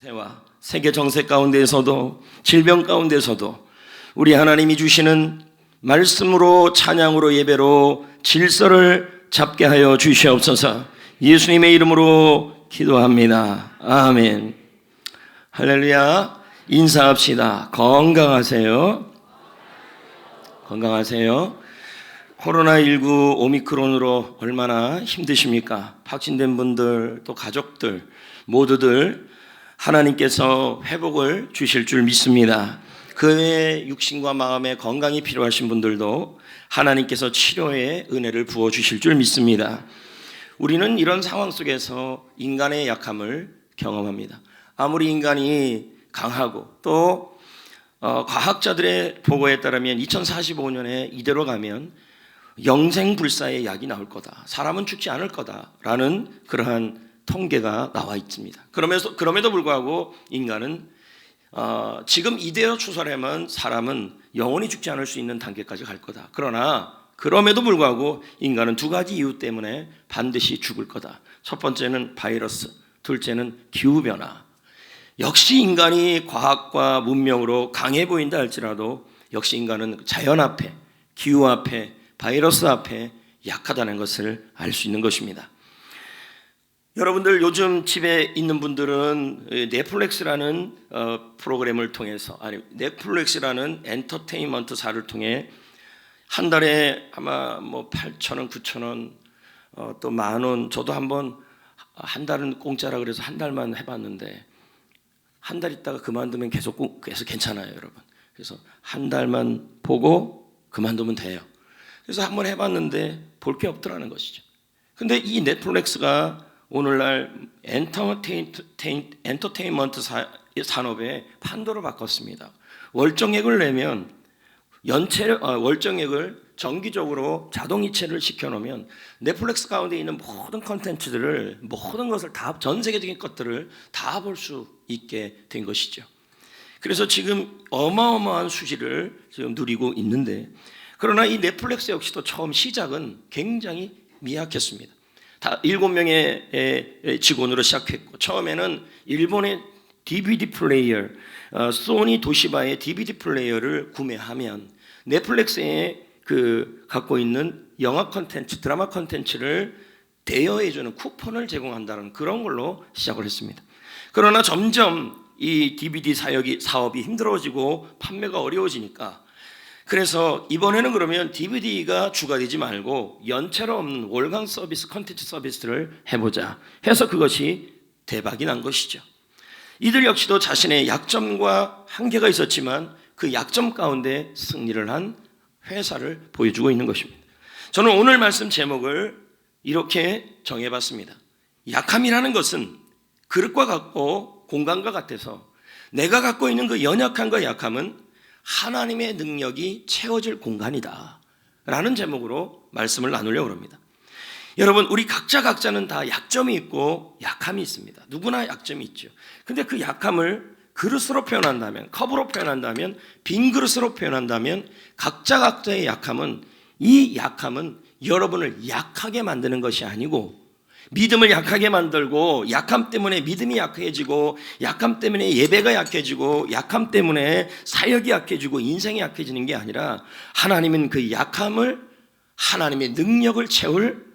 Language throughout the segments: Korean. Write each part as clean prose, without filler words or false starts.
세와 세계 정세 가운데에서도 질병 가운데서도 우리 하나님이 주시는 말씀으로 찬양으로 예배로 질서를 잡게 하여 주시옵소서. 예수님의 이름으로 기도합니다. 아멘. 할렐루야. 인사합시다. 건강하세요. 건강하세요. 코로나19 오미크론으로 얼마나 힘드십니까? 확진된 분들 또 가족들 모두들 하나님께서 회복을 주실 줄 믿습니다. 그 외에 육신과 마음의 건강이 필요하신 분들도 하나님께서 치료의 은혜를 부어주실 줄 믿습니다. 우리는 이런 상황 속에서 인간의 약함을 경험합니다. 아무리 인간이 강하고 또 과학자들의 보고에 따르면 2045년에 이대로 가면 영생불사의 약이 나올 거다. 사람은 죽지 않을 거다라는 그러한 통계가 나와 있습니다. 그럼에도 불구하고 인간은 지금 이대로 추설하면 사람은 영원히 죽지 않을 수 있는 단계까지 갈 거다. 그러나 그럼에도 불구하고 인간은 두 가지 이유 때문에 반드시 죽을 거다. 첫 번째는 바이러스, 둘째는 기후변화. 역시 인간이 과학과 문명으로 강해 보인다 할지라도 역시 인간은 자연 앞에, 기후 앞에, 바이러스 앞에 약하다는 것을 알 수 있는 것입니다. 여러분들 요즘 집에 있는 분들은 넷플릭스라는 프로그램을 통해서 넷플릭스라는 엔터테인먼트사를 통해 한 달에 아마 뭐 8,000원, 9,000원 또 10,000원. 저도 한번 한 달은 공짜라 그래서 한 달만 해봤는데 한 달 있다가 그만두면 계속 괜찮아요, 여러분. 그래서 한 달만 보고 그만두면 돼요. 그래서 한번 해봤는데 볼 게 없더라는 것이죠. 근데 이 넷플릭스가 오늘날 엔터테인먼트 산업의 판도를 바꿨습니다. 월정액을 내면 월정액을 정기적으로 자동이체를 시켜놓으면 넷플릭스 가운데 있는 모든 컨텐츠들을 모든 것을 다 전 세계적인 것들을 다 볼 수 있게 된 것이죠. 그래서 지금 어마어마한 수지를 지금 누리고 있는데 그러나 이 넷플릭스 역시도 처음 시작은 굉장히 미약했습니다. 다 7명의 직원으로 시작했고 처음에는 일본의 DVD 플레이어 소니 도시바의 DVD 플레이어를 구매하면 넷플릭스에 갖고 있는 영화 콘텐츠, 드라마 콘텐츠를 대여해주는 쿠폰을 제공한다는 그런 걸로 시작을 했습니다. 그러나 점점 이 DVD 사업이 힘들어지고 판매가 어려워지니까 그래서 이번에는 그러면 DVD가 주가 되지 말고 연체로 없는 월간 서비스, 컨텐츠 서비스를 해보자 해서 그것이 대박이 난 것이죠. 이들 역시도 자신의 약점과 한계가 있었지만 그 약점 가운데 승리를 한 회사를 보여주고 있는 것입니다. 저는 오늘 말씀 제목을 이렇게 정해봤습니다. 약함이라는 것은 그릇과 같고 공간과 같아서 내가 갖고 있는 그 연약함과 약함은 하나님의 능력이 채워질 공간이다 라는 제목으로 말씀을 나누려고 합니다. 여러분, 우리 각자는 다 약점이 있고 약함이 있습니다. 누구나 약점이 있죠. 근데 그 약함을 그릇으로 표현한다면, 컵으로 표현한다면, 빈 그릇으로 표현한다면 각자의 약함은 이 약함은 여러분을 약하게 만드는 것이 아니고 믿음을 약하게 만들고 약함 때문에 믿음이 약해지고 약함 때문에 예배가 약해지고 약함 때문에 사역이 약해지고 인생이 약해지는 게 아니라 하나님은 그 약함을 하나님의 능력을 채울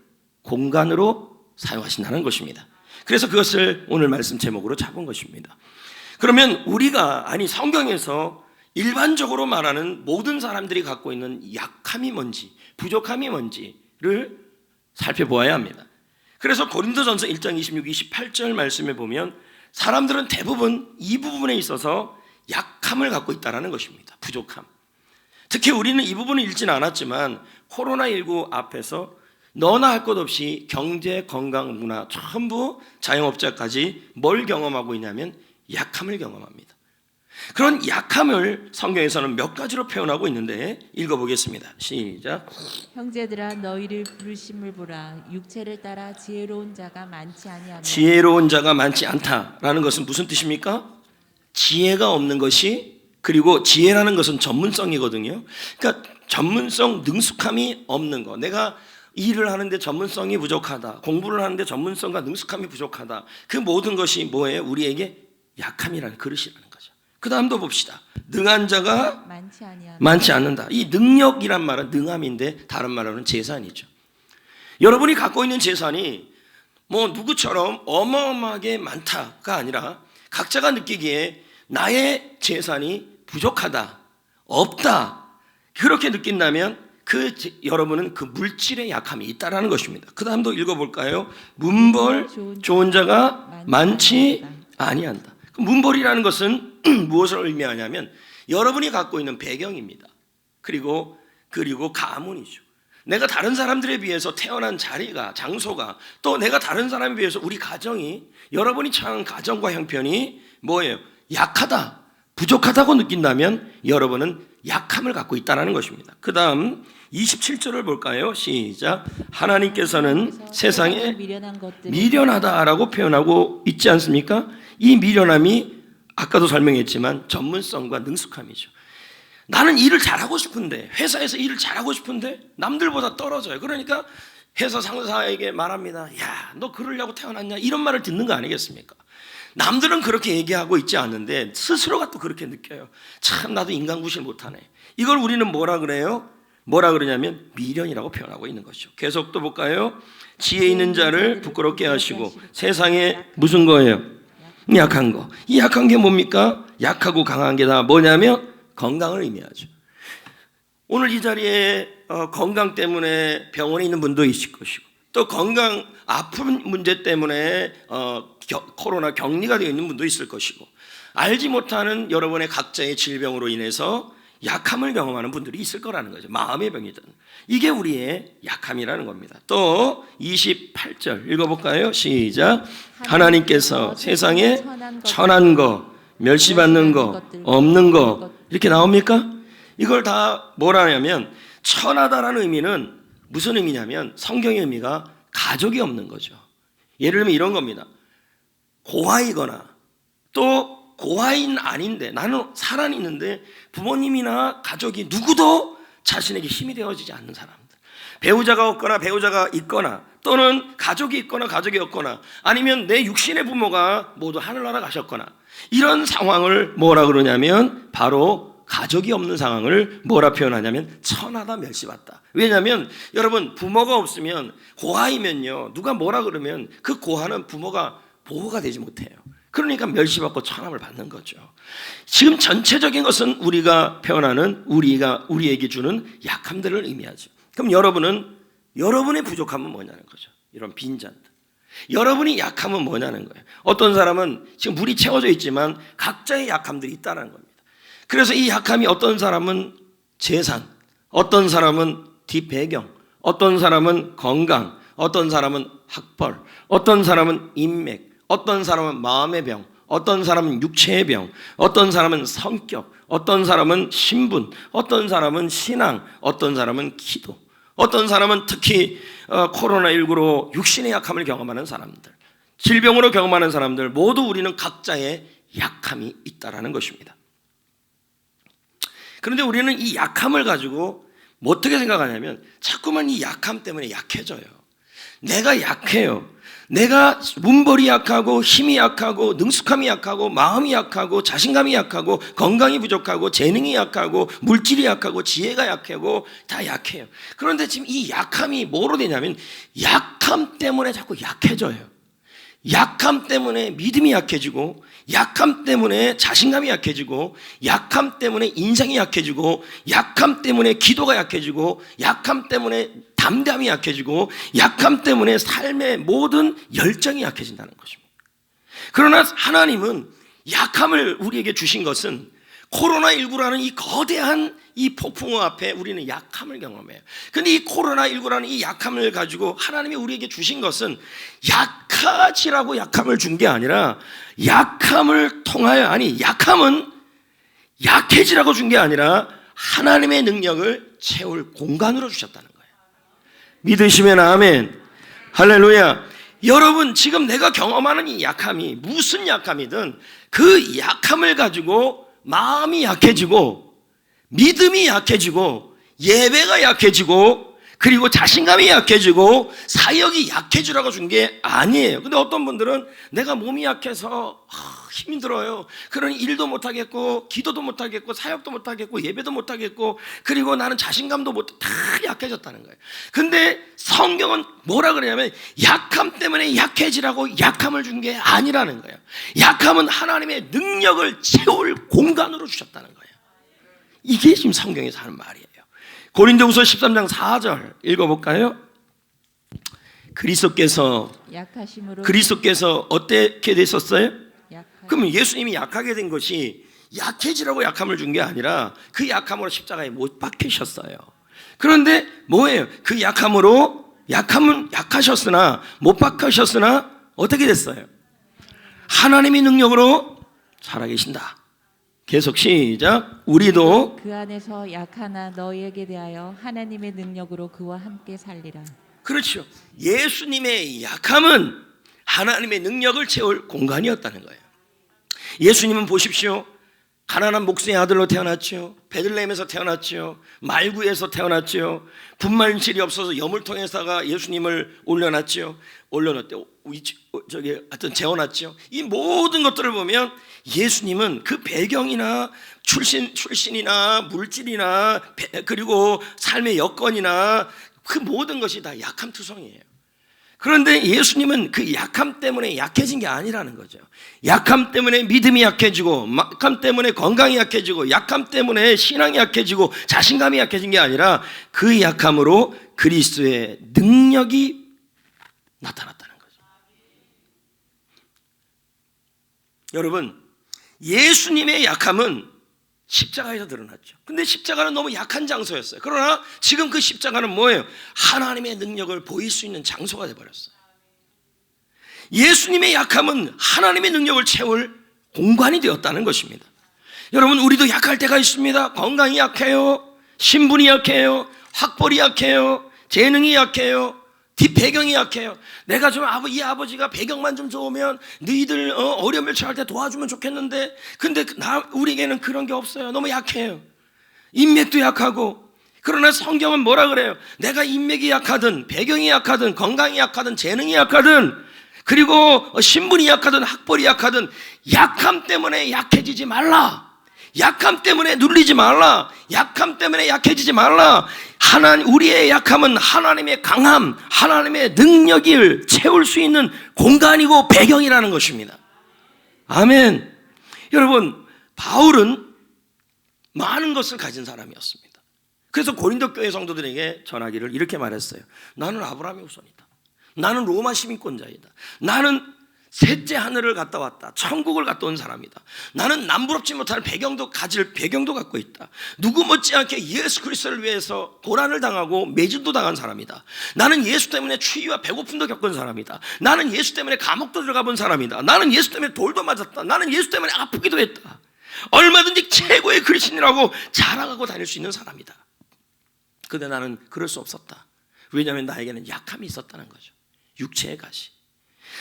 공간으로 사용하신다는 것입니다. 그래서 그것을 오늘 말씀 제목으로 잡은 것입니다. 그러면 성경에서 일반적으로 말하는 모든 사람들이 갖고 있는 약함이 뭔지 부족함이 뭔지를 살펴보아야 합니다. 그래서 고린도전서 1장 26, 28절 말씀에 보면 사람들은 대부분 이 부분에 있어서 약함을 갖고 있다는 것입니다. 부족함. 특히 우리는 이 부분을 읽지는 않았지만 코로나19 앞에서 너나 할 것 없이 경제, 건강, 문화 전부 자영업자까지 뭘 경험하고 있냐면 약함을 경험합니다. 그런 약함을 성경에서는 몇 가지로 표현하고 있는데 읽어보겠습니다. 시작. 형제들아 너희를 부르심을 보라. 육체를 따라 지혜로운 자가 많지 아니하며 지혜로운 자가 많지 않다라는 것은 무슨 뜻입니까? 지혜가 없는 것이, 그리고 지혜라는 것은 전문성이거든요. 그러니까 전문성, 능숙함이 없는 거. 내가 일을 하는데 전문성이 부족하다, 공부를 하는데 전문성과 능숙함이 부족하다. 그 모든 것이 뭐예요? 우리에게 약함이라는 그릇이라는 거죠. 그 다음도 봅시다. 능한 자가 많지 않는다. 이 능력이란 말은 능함인데 다른 말로는 재산이죠. 여러분이 갖고 있는 재산이 뭐 누구처럼 어마어마하게 많다가 아니라 각자가 느끼기에 나의 재산이 부족하다, 없다, 그렇게 느낀다면 여러분은 그 물질의 약함이 있다라는 것입니다. 그 다음도 읽어볼까요? 문벌 좋은 자가 많지 아니한다. 문벌이라는 것은 무엇을 의미하냐면 여러분이 갖고 있는 배경입니다. 그리고 가문이죠. 내가 다른 사람들에 비해서 태어난 자리가, 장소가, 또 내가 다른 사람에 비해서 우리 가정이, 여러분이 처한 가정과 형편이 뭐예요? 약하다, 부족하다고 느낀다면 여러분은 약함을 갖고 있다는 것입니다. 그 다음 27절을 볼까요? 시작. 하나님께서는 세상에 미련하다라고 표현하고 있지 않습니까? 이 미련함이 아까도 설명했지만 전문성과 능숙함이죠. 나는 일을 잘하고 싶은데, 회사에서 일을 잘하고 싶은데 남들보다 떨어져요. 그러니까 회사 상사에게 말합니다. 야, 너 그러려고 태어났냐? 이런 말을 듣는 거 아니겠습니까? 남들은 그렇게 얘기하고 있지 않는데 스스로가 또 그렇게 느껴요. 참, 나도 인간구실 못하네. 이걸 우리는 뭐라 그래요? 뭐라 그러냐면 미련이라고 표현하고 있는 것이죠. 계속 또 볼까요? 지혜 있는 자를 부끄럽게 하시고 세상에 무슨 거예요? 약한 거. 이 약한 게 뭡니까? 약하고 강한 게 다 뭐냐면 건강을 의미하죠. 오늘 이 자리에 건강 때문에 병원에 있는 분도 있을 것이고, 또 건강 아픈 문제 때문에 코로나 격리가 되어 있는 분도 있을 것이고, 알지 못하는 여러분의 각자의 질병으로 인해서 약함을 경험하는 분들이 있을 거라는 거죠. 마음의 병이든. 이게 우리의 약함이라는 겁니다. 또 28절 읽어볼까요? 시작. 하나님께서 세상에 천한 거, 멸시받는 거, 없는 거 이렇게 나옵니까? 이걸 다 뭐라 하냐면, 천하다라는 의미는 무슨 의미냐면 성경의 의미가 가족이 없는 거죠. 예를 들면 이런 겁니다. 고아이거나 또 고아인 아닌데 나는 살아있는데 부모님이나 가족이 누구도 자신에게 힘이 되어지지 않는 사람들, 배우자가 없거나 배우자가 있거나 또는 가족이 있거나 가족이 없거나 아니면 내 육신의 부모가 모두 하늘나라 가셨거나 이런 상황을 뭐라 그러냐면 바로 가족이 없는 상황을 뭐라 표현하냐면 천하다, 멸시받다. 왜냐하면 여러분, 부모가 없으면 고아이면요, 누가 뭐라 그러면 그 고아는 부모가 보호가 되지 못해요. 그러니까 멸시받고 천함을 받는 거죠. 지금 전체적인 것은 우리가 표현하는, 우리에게 주는 약함들을 의미하죠. 그럼 여러분의 부족함은 뭐냐는 거죠. 이런 빈잔들. 여러분이 약함은 뭐냐는 거예요. 어떤 사람은 지금 물이 채워져 있지만 각자의 약함들이 있다는 겁니다. 그래서 이 약함이 어떤 사람은 재산, 어떤 사람은 뒷배경, 어떤 사람은 건강, 어떤 사람은 학벌, 어떤 사람은 인맥, 어떤 사람은 마음의 병, 어떤 사람은 육체의 병, 어떤 사람은 성격, 어떤 사람은 신분, 어떤 사람은 신앙, 어떤 사람은 기도, 어떤 사람은 특히 코로나19로 육신의 약함을 경험하는 사람들, 질병으로 경험하는 사람들, 모두 우리는 각자의 약함이 있다라는 것입니다. 그런데 우리는 이 약함을 가지고 어떻게 생각하냐면 자꾸만 이 약함 때문에 약해져요. 내가 약해요. 내가 문벌이 약하고 힘이 약하고 능숙함이 약하고 마음이 약하고 자신감이 약하고 건강이 부족하고 재능이 약하고 물질이 약하고 지혜가 약하고 다 약해요. 그런데 지금 이 약함이 뭐로 되냐면 약함 때문에 자꾸 약해져요. 약함 때문에 믿음이 약해지고, 약함 때문에 자신감이 약해지고, 약함 때문에 인생이 약해지고, 약함 때문에 기도가 약해지고, 약함 때문에 담대함이 약해지고, 약함 때문에 삶의 모든 열정이 약해진다는 것입니다. 그러나 하나님은 약함을 우리에게 주신 것은 코로나19라는 이 거대한 이 폭풍우 앞에 우리는 약함을 경험해요. 그런데 이 코로나19라는 이 약함을 가지고 하나님이 우리에게 주신 것은 약하지라고 약함을 준 게 아니라, 약함을 통하여, 약함은 약해지라고 준 게 아니라 하나님의 능력을 채울 공간으로 주셨다는 거예요. 믿으시면 아멘. 할렐루야. 여러분, 지금 내가 경험하는 이 약함이 무슨 약함이든 그 약함을 가지고 마음이 약해지고 믿음이 약해지고 예배가 약해지고 그리고 자신감이 약해지고 사역이 약해지라고 준 게 아니에요. 근데 어떤 분들은 내가 몸이 약해서 힘이 들어요. 그러니 일도 못하겠고 기도도 못하겠고 사역도 못하겠고 예배도 못하겠고 그리고 나는 자신감도 다 약해졌다는 거예요. 근데 성경은 뭐라 그러냐면 약함 때문에 약해지라고 약함을 준 게 아니라는 거예요. 약함은 하나님의 능력을 채울 공간으로 주셨다는 거예요. 이게 지금 성경에서 하는 말이에요. 고린도후서 13장 4절 읽어볼까요? 그리스도께서 어떻게 되셨어요? 그러면 예수님이 약하게 된 것이 약해지라고 약함을 준 게 아니라 그 약함으로 십자가에 못 박히셨어요. 그런데 뭐예요? 그 약함은 약하셨으나 못 박히셨으나 어떻게 됐어요? 하나님의 능력으로 살아계신다. 계속 시작. 우리도 그 안에서 약하나 너희에게 대하여 하나님의 능력으로 그와 함께 살리라. 그렇죠. 예수님의 약함은 하나님의 능력을 채울 공간이었다는 거예요. 예수님은 보십시오. 가난한 목수의 아들로 태어났죠. 베들레헴에서 태어났죠. 말구에서 태어났죠. 분만실이 없어서 여물통에다가 예수님을 올려놨죠. 하여튼 재워놨죠. 이 모든 것들을 보면 예수님은 그 배경이나 출신이나 물질이나 그리고 삶의 여건이나 그 모든 것이 다 약함투성이에요. 그런데 예수님은 그 약함 때문에 약해진 게 아니라는 거죠. 약함 때문에 믿음이 약해지고, 약함 때문에 건강이 약해지고, 약함 때문에 신앙이 약해지고, 자신감이 약해진 게 아니라 그 약함으로 그리스도의 능력이 나타났다는 거죠. 여러분, 예수님의 약함은 십자가에서 드러났죠. 근데 십자가는 너무 약한 장소였어요. 그러나 지금 그 십자가는 뭐예요? 하나님의 능력을 보일 수 있는 장소가 되어버렸어요. 예수님의 약함은 하나님의 능력을 채울 공간이 되었다는 것입니다. 여러분, 우리도 약할 때가 있습니다. 건강이 약해요. 신분이 약해요. 학벌이 약해요. 재능이 약해요. 뒷배경이 약해요. 내가 좀 이 아버지가 배경만 좀 좋으면 너희들 어려움을 처할 때 도와주면 좋겠는데 근데 우리에게는 그런 게 없어요. 너무 약해요. 인맥도 약하고. 그러나 성경은 뭐라 그래요? 내가 인맥이 약하든 배경이 약하든 건강이 약하든 재능이 약하든 그리고 신분이 약하든 학벌이 약하든 약함 때문에 약해지지 말라. 약함 때문에 눌리지 말라. 약함 때문에 약해지지 말라. 우리의 약함은 하나님의 강함, 하나님의 능력을 채울 수 있는 공간이고 배경이라는 것입니다. 아멘. 여러분, 바울은 많은 것을 가진 사람이었습니다. 그래서 고린도 교회 성도들에게 전하기를 이렇게 말했어요. 나는 아브라함의 후손이다. 나는 로마 시민권자이다. 나는 셋째 하늘을 갔다 왔다. 천국을 갔다 온 사람이다. 나는 남부럽지 못할 배경도 갖고 있다. 누구 못지않게 예수 그리스도를 위해서 고난을 당하고 매질도 당한 사람이다. 나는 예수 때문에 추위와 배고픔도 겪은 사람이다. 나는 예수 때문에 감옥도 들어가 본 사람이다. 나는 예수 때문에 돌도 맞았다. 나는 예수 때문에 아프기도 했다. 얼마든지 최고의 그리스도인이라고 자랑하고 다닐 수 있는 사람이다. 그런데 나는 그럴 수 없었다. 왜냐하면 나에게는 약함이 있었다는 거죠. 육체의 가시.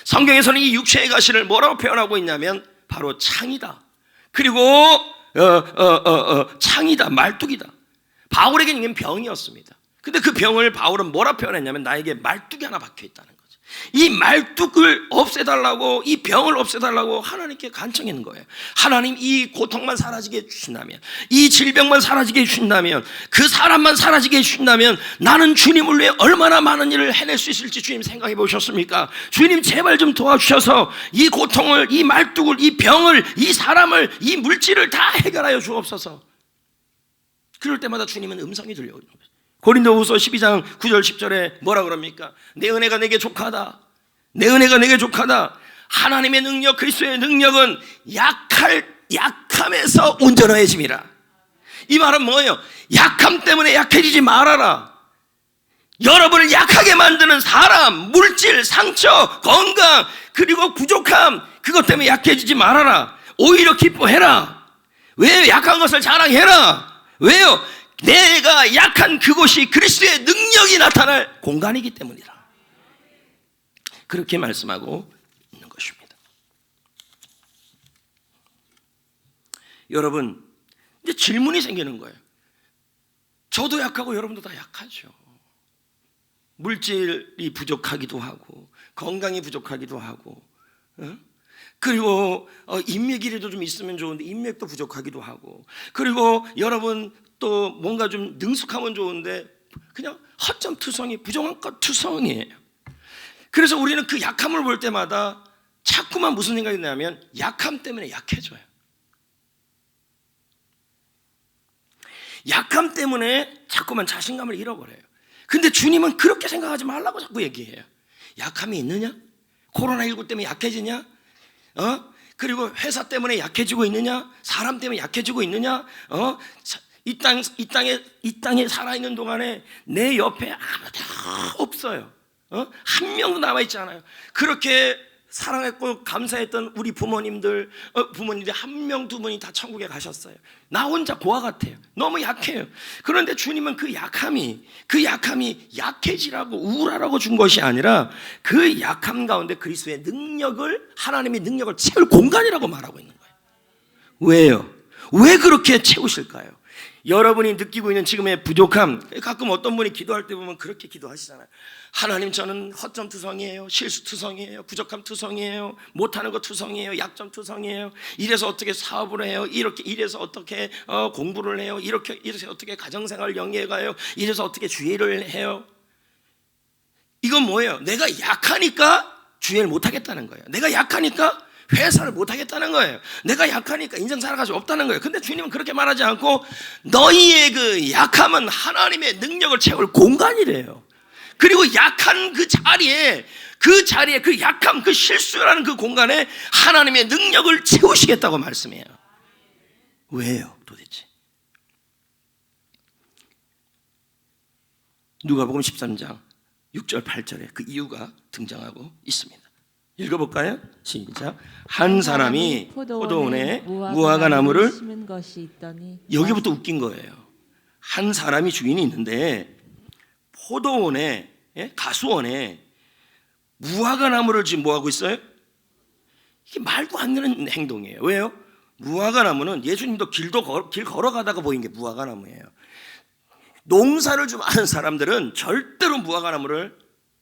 성경에서는 이 육체의 가시를 뭐라고 표현하고 있냐면 바로 창이다. 그리고 창이다, 말뚝이다. 바울에게는 이게 병이었습니다. 근데 그 병을 바울은 뭐라 표현했냐면 나에게 말뚝이 하나 박혀 있다는 거죠. 이 말뚝을 없애달라고, 이 병을 없애달라고 하나님께 간청하는 거예요. 하나님, 이 고통만 사라지게 해주신다면, 이 질병만 사라지게 해주신다면, 그 사람만 사라지게 해주신다면 나는 주님을 위해 얼마나 많은 일을 해낼 수 있을지 주님 생각해 보셨습니까? 주님 제발 좀 도와주셔서 이 고통을, 이 말뚝을, 이 병을, 이 사람을, 이 물질을 다 해결하여 주옵소서. 그럴 때마다 주님은 음성이 들려오는 거예요. 고린도후서 12장 9절 10절에 뭐라 그럽니까? 내 은혜가 내게 족하다. 내 은혜가 내게 족하다. 하나님의 능력, 그리스도의 능력은 약함에서 온전해짐이라. 이 말은 뭐예요? 약함 때문에 약해지지 말아라. 여러분을 약하게 만드는 사람, 물질, 상처, 건강, 그리고 부족함, 그것 때문에 약해지지 말아라. 오히려 기뻐해라. 왜? 약한 것을 자랑해라. 왜요? 내가 약한 그곳이 그리스도의 능력이 나타날 공간이기 때문이라. 그렇게 말씀하고 있는 것입니다. 여러분, 이제 질문이 생기는 거예요. 저도 약하고 여러분도 다 약하죠. 물질이 부족하기도 하고 건강이 부족하기도 하고 그리고 인맥이라도 좀 있으면 좋은데 인맥도 부족하기도 하고 그리고 여러분 또 뭔가 좀 능숙하면 좋은데 그냥 허점투성이 부정한 것 투성이에요. 그래서 우리는 그 약함을 볼 때마다 자꾸만 무슨 생각이 나냐면 약함 때문에 약해져요. 약함 때문에 자꾸만 자신감을 잃어버려요. 근데 주님은 그렇게 생각하지 말라고 자꾸 얘기해요. 약함이 있느냐? 코로나19 때문에 약해지냐? 그리고 회사 때문에 약해지고 있느냐? 사람 때문에 약해지고 있느냐? 이 땅에 살아있는 동안에 내 옆에 아무도 없어요. 한 명도 남아있지 않아요. 그렇게 사랑했고 감사했던 우리 부모님들 한 명 두 분이 다 천국에 가셨어요. 나 혼자 고아 같아요. 너무 약해요. 그런데 주님은 그 약함이 약해지라고 우울하라고 준 것이 아니라 그 약함 가운데 그리스도의 능력을, 하나님의 능력을 채울 공간이라고 말하고 있는 거예요. 왜요? 왜 그렇게 채우실까요? 여러분이 느끼고 있는 지금의 부족함, 가끔 어떤 분이 기도할 때 보면 그렇게 기도하시잖아요. 하나님, 저는 허점 투성이에요, 실수 투성이에요, 부족함 투성이에요, 못하는 거 투성이에요, 약점 투성이에요. 이래서 어떻게 사업을 해요, 이래서 어떻게 공부를 해요, 이래서 어떻게 가정생활을 영위해가요, 이래서 어떻게 주의를 해요. 이건 뭐예요? 내가 약하니까 주의를 못하겠다는 거예요. 내가 약하니까 회사를 못하겠다는 거예요. 내가 약하니까 인생 살아갈 수 없다는 거예요. 근데 주님은 그렇게 말하지 않고 너희의 그 약함은 하나님의 능력을 채울 공간이래요. 그리고 약한 그 자리에 그 약함, 그 실수라는 그 공간에 하나님의 능력을 채우시겠다고 말씀해요. 왜요 도대체? 누가복음 13장 6절 8절에 그 이유가 등장하고 있습니다. 읽어볼까요? 시작. 한 사람이 포도원에 무화과 나무를 심은 것이 있더니. 여기부터 웃긴 거예요. 한 사람이 주인이 있는데 포도원에, 가수원에 무화과 나무를 지금 뭐 하고 있어요? 이게 말도 안 되는 행동이에요. 왜요? 무화과 나무는 예수님도 길 걸어가다가 보인 게 무화과 나무예요. 농사를 좀 아는 사람들은 절대로 무화과 나무를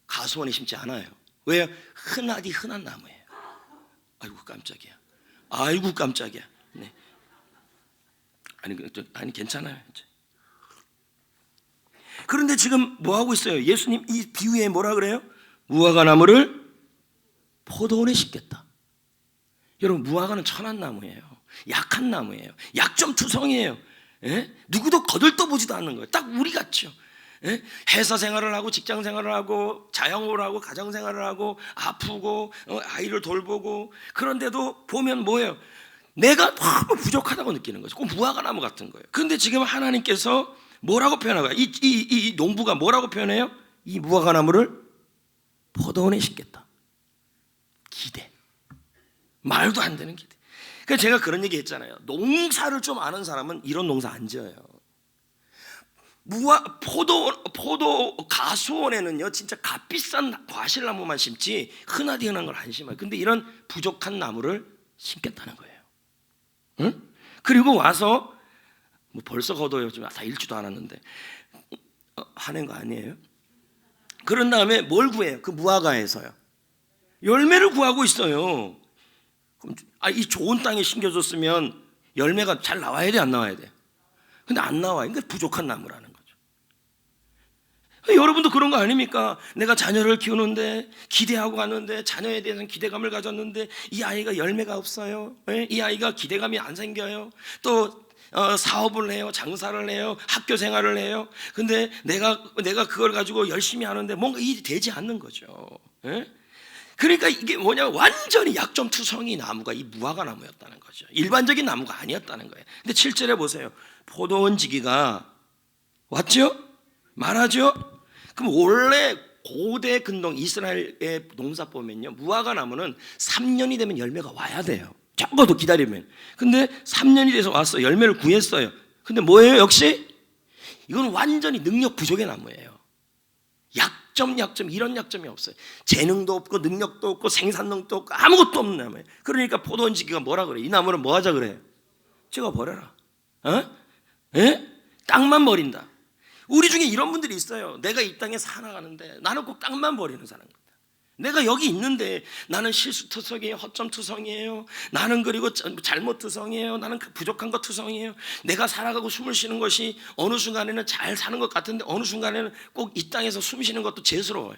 가수원에 심지 않아요. 왜요? 흔한 나무예요. 아이고 깜짝이야. 네. 아니 괜찮아요. 그런데 지금 뭐 하고 있어요? 예수님 이 비유에 뭐라 그래요? 무화과 나무를 포도원에 심겠다. 여러분, 무화과는 천한 나무예요. 약한 나무예요. 약점투성이에요. 누구도 거들떠보지도 않는 거예요. 딱 우리 같죠. 회사 생활을 하고 직장 생활을 하고 자영업을 하고 가정 생활을 하고 아프고 아이를 돌보고, 그런데도 보면 뭐예요? 내가 너무 부족하다고 느끼는 거죠. 꼭 무화과 나무 같은 거예요. 그런데 지금 하나님께서 뭐라고 표현하고요? 이 농부가 뭐라고 표현해요? 이 무화과 나무를 포도원에 심겠다. 기대. 말도 안 되는 기대. 그래서 제가 그런 얘기 했잖아요. 농사를 좀 아는 사람은 이런 농사 안 지어요. 포도 가수원에는요 진짜 값비싼 과실나무만 심지 흔하디 흔한 걸 안 심어요. 근데 이런 부족한 나무를 심겠다는 거예요. 응? 그리고 와서 뭐 벌써 거둬요. 좀 다 읽지도 않았는데 화낸 거 아니에요? 그런 다음에 뭘 구해요? 그 무화과에서요 열매를 구하고 있어요. 그럼 이 좋은 땅에 심겨줬으면 열매가 잘 나와야 돼, 안 나와야 돼? 근데 안 나와요. 그러니까 부족한 나무라는 거죠. 여러분도 그런 거 아닙니까? 내가 자녀를 키우는데 기대하고 갔는데 자녀에 대해서는 기대감을 가졌는데 이 아이가 열매가 없어요. 이 아이가 기대감이 안 생겨요. 또 사업을 해요, 장사를 해요, 학교 생활을 해요. 근데 내가 그걸 가지고 열심히 하는데 뭔가 일이 되지 않는 거죠. 그러니까 이게 뭐냐, 완전히 약점투성이 나무가 이 무화과 나무였다는 거죠. 일반적인 나무가 아니었다는 거예요. 근데 7절에 보세요. 포도원 지기가 왔죠? 말하죠? 그럼 원래 고대 근동 이스라엘의 농사 보면요, 무화과 나무는 3년이 되면 열매가 와야 돼요. 적어도 기다리면. 근데 3년이 돼서 왔어. 열매를 구했어요. 근데 뭐예요? 역시 이건 완전히 능력 부족의 나무예요. 약점 이런 약점이 없어요. 재능도 없고 능력도 없고 생산력도 없고 아무것도 없는 나무예요. 그러니까 포도원 지기가 뭐라 그래? 이 나무는 뭐 하자 그래? 찍어 버려라. 땅만 버린다. 우리 중에 이런 분들이 있어요. 내가 이 땅에 살아가는데 나는 꼭 땅만 버리는 사람입니다. 내가 여기 있는데 나는 실수투성이에요. 허점투성이에요. 나는 그리고 잘못투성이에요. 나는 부족한 것 투성이에요. 내가 살아가고 숨을 쉬는 것이 어느 순간에는 잘 사는 것 같은데 어느 순간에는 꼭 이 땅에서 숨 쉬는 것도 죄스러워요.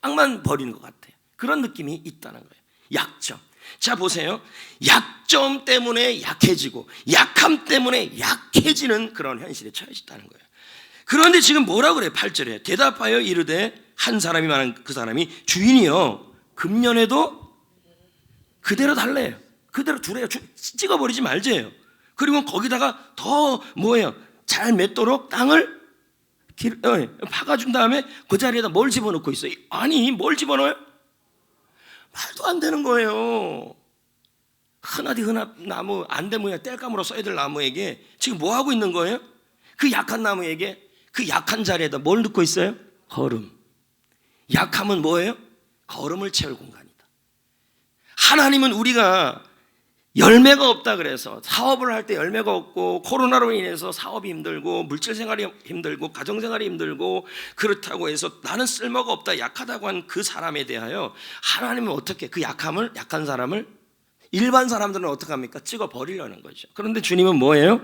땅만 버리는 것 같아요. 그런 느낌이 있다는 거예요. 약점. 자 보세요. 약점 때문에 약해지고 약함 때문에 약해지는 그런 현실에 처해졌다는 거예요. 그런데 지금 뭐라고 그래요? 8절에 대답하여 이르되 한 사람이 말한 그 사람이 주인이요 금년에도 그대로 달래요. 그대로 두래요. 찍어버리지 말재요. 그리고 거기다가 더 뭐예요? 잘 맺도록 땅을 파가준 다음에 그 자리에다 뭘 집어넣고 있어요? 아니 뭘 집어넣어요? 말도 안 되는 거예요. 흔하디 나무 안대무야 땔감으로 써야 될 나무에게 지금 뭐 하고 있는 거예요? 그 약한 나무에게 그 약한 자리에다 뭘 넣고 있어요? 거름. 약함은 뭐예요? 거름을 채울 공간이다. 하나님은 우리가 열매가 없다 그래서 사업을 할 때 열매가 없고 코로나로 인해서 사업이 힘들고 물질 생활이 힘들고 가정 생활이 힘들고 그렇다고 해서 나는 쓸모가 없다 약하다고 한 그 사람에 대하여 하나님은 어떻게 그 약한 사람을 일반 사람들은 어떻게 합니까? 찍어 버리려는 거죠. 그런데 주님은 뭐예요?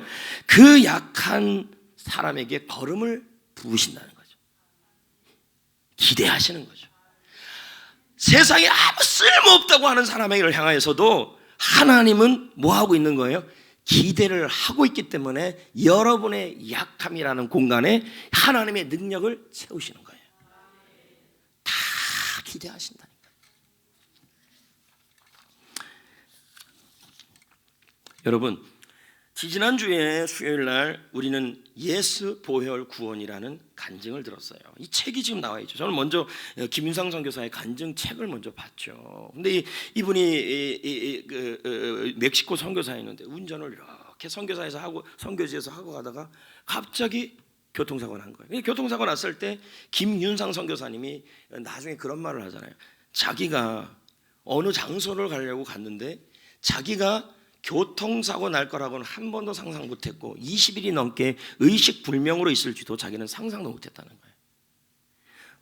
그 약한 사람에게 거름을 부으신다는 거죠. 기대하시는 거죠. 세상에 아무 쓸모없다고 하는 사람에게를 향하여서도 하나님은 뭐 하고 있는 거예요? 기대를 하고 있기 때문에 여러분의 약함이라는 공간에 하나님의 능력을 채우시는 거예요. 다 기대하신다니까. 여러분, 지지난주에 수요일 날 우리는 예수 보혈 구원이라는 간증을 들었어요. 이 책이 지금 나와 있죠. 저는 먼저 김윤상 선교사의 간증 책을 먼저 봤죠. 근데 이분이 멕시코 선교사였는데 운전을 이렇게 선교사에서 하고 선교지에서 하고 가다가 갑자기 교통사고 난 거예요. 교통사고 났을 때 김윤상 선교사님이 나중에 그런 말을 하잖아요. 자기가 어느 장소를 가려고 갔는데 자기가 교통사고 날 거라고는 한 번도 상상 못했고 20일이 넘게 의식불명으로 있을지도 자기는 상상도 못했다는 거예요.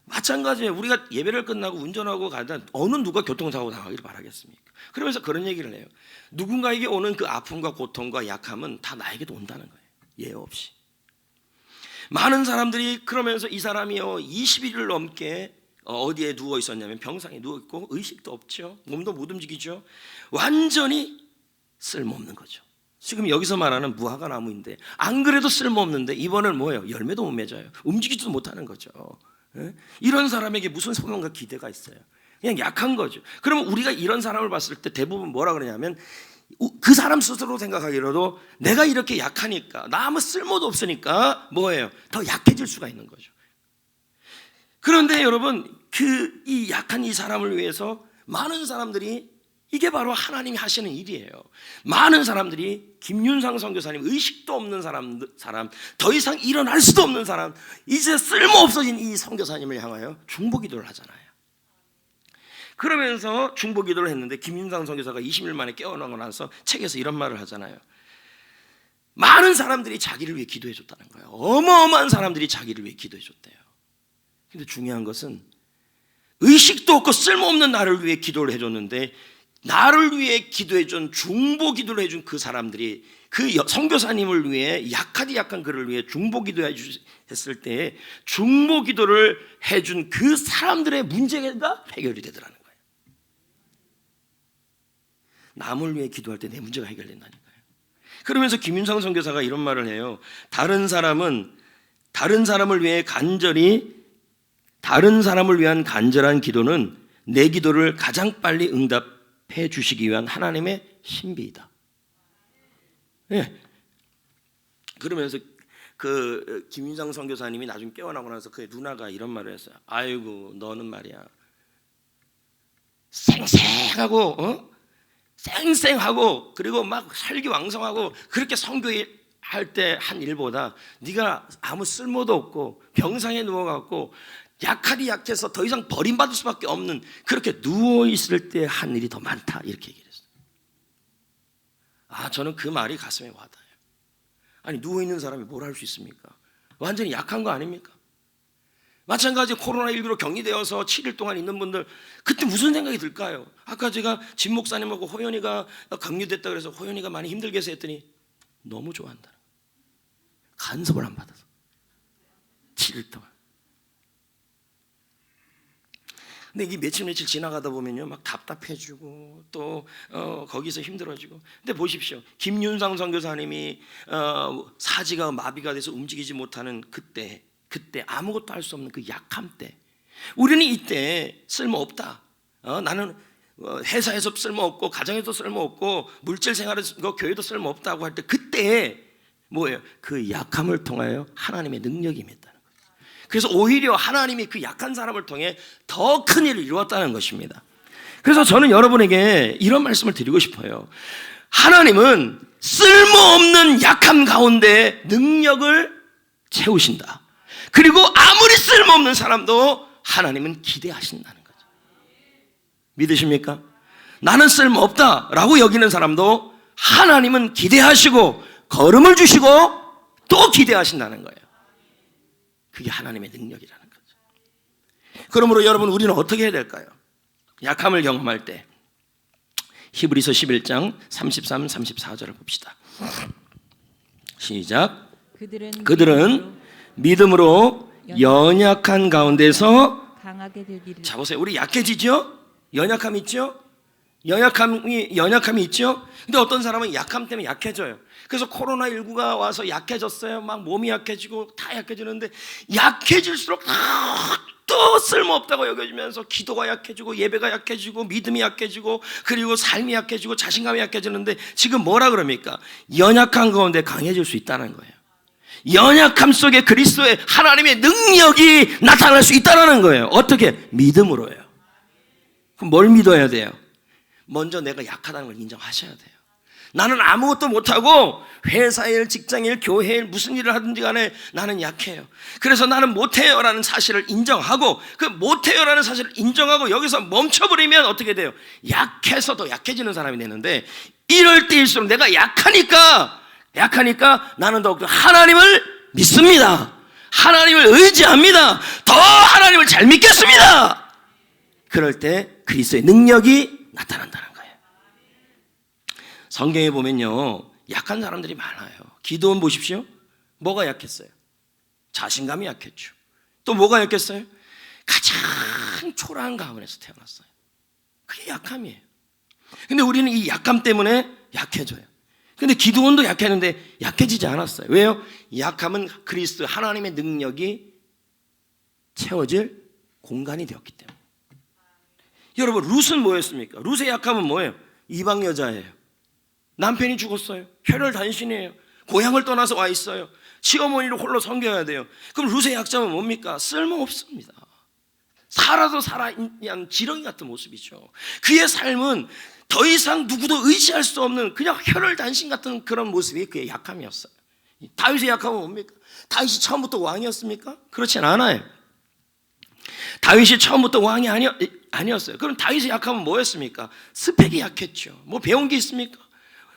마찬가지예요. 우리가 예배를 끝나고 운전하고 가다 어느 누가 교통사고 당하기를 바라겠습니까? 그러면서 그런 얘기를 해요. 누군가에게 오는 그 아픔과 고통과 약함은 다 나에게도 온다는 거예요. 예외 없이. 많은 사람들이 그러면서 이 사람이요 21일 넘게 어디에 누워 있었냐면 병상에 누워 있고 의식도 없죠. 몸도 못 움직이죠. 완전히 쓸모없는 거죠. 지금 여기서 말하는 무화과 나무인데 안 그래도 쓸모없는데 이번엔 뭐예요? 열매도 못 맺어요. 움직이지도 못하는 거죠. 이런 사람에게 무슨 소망과 기대가 있어요? 그냥 약한 거죠. 그러면 우리가 이런 사람을 봤을 때 대부분 뭐라 그러냐면 그 사람 스스로 생각하기로도 내가 이렇게 약하니까 나 아무 쓸모도 없으니까 뭐예요? 더 약해질 수가 있는 거죠. 그런데 여러분 이 약한 이 사람을 위해서 많은 사람들이 이게 바로 하나님이 하시는 일이에요. 많은 사람들이 김윤상 선교사님 의식도 없는 사람 더 이상 일어날 수도 없는 사람 이제 쓸모없어진 이 선교사님을 향하여 중보기도를 하잖아요. 그러면서 중보기도를 했는데 김윤상 선교사가 20일 만에 깨어나고 나서 책에서 이런 말을 하잖아요. 많은 사람들이 자기를 위해 기도해 줬다는 거예요. 어마어마한 사람들이 자기를 위해 기도해 줬대요. 근데 중요한 것은 의식도 없고 쓸모없는 나를 위해 기도를 해줬는데 나를 위해 기도해준 중보기도를 해준 그 사람들이 그 선교사님을 위해 약한 그를 위해 중보기도 했을 때 중보기도를 해준 그 사람들의 문제가 해결이 되더라는 거예요. 남을 위해 기도할 때 내 문제가 해결된다니까요. 그러면서 김윤상 선교사가 이런 말을 해요. 다른 사람을 위한 간절한 기도는 내 기도를 가장 빨리 응답해 주시기 위한 하나님의 신비이다. 네. 그러면서 그 김윤상 선교사님이 나중에 깨어나고 나서 그의 누나가 이런 말을 했어요. 아이고 너는 말이야 쌩쌩하고 그리고 막 혈기왕성하고 그렇게 선교할 때 한 일보다 네가 아무 쓸모도 없고 병상에 누워갖고 약해서 더 이상 버림받을 수밖에 없는 그렇게 누워있을 때 한 일이 더 많다 이렇게 얘기를 했어요. 저는 그 말이 가슴에 와닿아요. 아니 누워있는 사람이 뭘 할 수 있습니까? 완전히 약한 거 아닙니까? 마찬가지 코로나19로 격리되어서 7일 동안 있는 분들 그때 무슨 생각이 들까요? 아까 제가 진 목사님하고 호연이가 격리됐다 그래서 호연이가 많이 힘들게 해서 했더니 너무 좋아한다. 간섭을 안 받아서 7일 동안. 근데 이게 며칠 지나가다 보면요 막 답답해지고 또 거기서 힘들어지고. 근데 보십시오, 김윤상 선교사님이 사지가 마비가 돼서 움직이지 못하는 그때 아무것도 할 수 없는 그 약함 때 우리는 이때 쓸모없다. 나는 회사에서 쓸모없고 가정에도 쓸모없고 물질 생활에서 교회도 쓸모없다고 할 때 그때 뭐예요? 그 약함을 통하여 하나님의 능력이 임했다는 거예요. 그래서 오히려 하나님이 그 약한 사람을 통해 더 큰 일을 이루었다는 것입니다. 그래서 저는 여러분에게 이런 말씀을 드리고 싶어요. 하나님은 쓸모없는 약함 가운데 능력을 채우신다. 그리고 아무리 쓸모없는 사람도 하나님은 기대하신다는 거죠. 믿으십니까? 나는 쓸모없다라고 여기는 사람도 하나님은 기대하시고 걸음을 주시고 또 기대하신다는 거예요. 그게 하나님의 능력이라는 거죠. 그러므로 여러분, 우리는 어떻게 해야 될까요? 약함을 경험할 때 히브리서 11장 33, 34절을 봅시다. 시작. 그들은 믿음으로 연약한 가운데서 강하게 되기를. 자 보세요, 우리 약해지죠? 연약함 있죠? 연약함이 있죠? 근데 어떤 사람은 약함 때문에 약해져요. 그래서 코로나19가 와서 약해졌어요. 막 몸이 약해지고 다 약해지는데 약해질수록 또 쓸모없다고 여겨지면서 기도가 약해지고 예배가 약해지고 믿음이 약해지고 그리고 삶이 약해지고 자신감이 약해지는데 지금 뭐라 그럽니까? 연약한 가운데 강해질 수 있다는 거예요. 연약함 속에 그리스도의 하나님의 능력이 나타날 수 있다는 거예요. 어떻게? 믿음으로요. 그럼 뭘 믿어야 돼요? 먼저 내가 약하다는 걸 인정하셔야 돼요. 나는 아무것도 못하고 회사일, 직장일, 교회일 무슨 일을 하든지 간에 나는 약해요. 그래서 나는 못해요라는 사실을 인정하고 그 못해요라는 사실을 인정하고 여기서 멈춰버리면 어떻게 돼요? 약해서 더 약해지는 사람이 되는데 이럴 때일수록 내가 약하니까 나는 더욱더 하나님을 믿습니다. 하나님을 의지합니다. 더 하나님을 잘 믿겠습니다. 그럴 때 그리스도의 능력이 나타난다는 거예요. 성경에 보면요 약한 사람들이 많아요. 기도원 보십시오. 뭐가 약했어요? 자신감이 약했죠. 또 뭐가 약했어요? 가장 초라한 가문에서 태어났어요. 그게 약함이에요. 근데 우리는 이 약함 때문에 약해져요. 근데 기도원도 약했는데 약해지지 않았어요. 왜요? 약함은 그리스도 하나님의 능력이 채워질 공간이 되었기 때문에. 여러분, 룻은 뭐였습니까? 룻의 약함은 뭐예요? 이방 여자예요. 남편이 죽었어요. 혈혈단신이에요. 고향을 떠나서 와 있어요. 시어머니를 홀로 섬겨야 돼요. 그럼 룻의 약점은 뭡니까? 쓸모없습니다. 살아도 그냥 지렁이 같은 모습이죠. 그의 삶은 더 이상 누구도 의지할 수 없는 그냥 혈혈단신 같은 그런 모습이 그의 약함이었어요. 다윗의 약함은 뭡니까? 다윗이 처음부터 왕이었습니까? 그렇진 않아요. 다윗이 처음부터 왕이 아니었어요. 그럼 다윗의 약함은 뭐였습니까? 스펙이 약했죠. 뭐 배운 게 있습니까?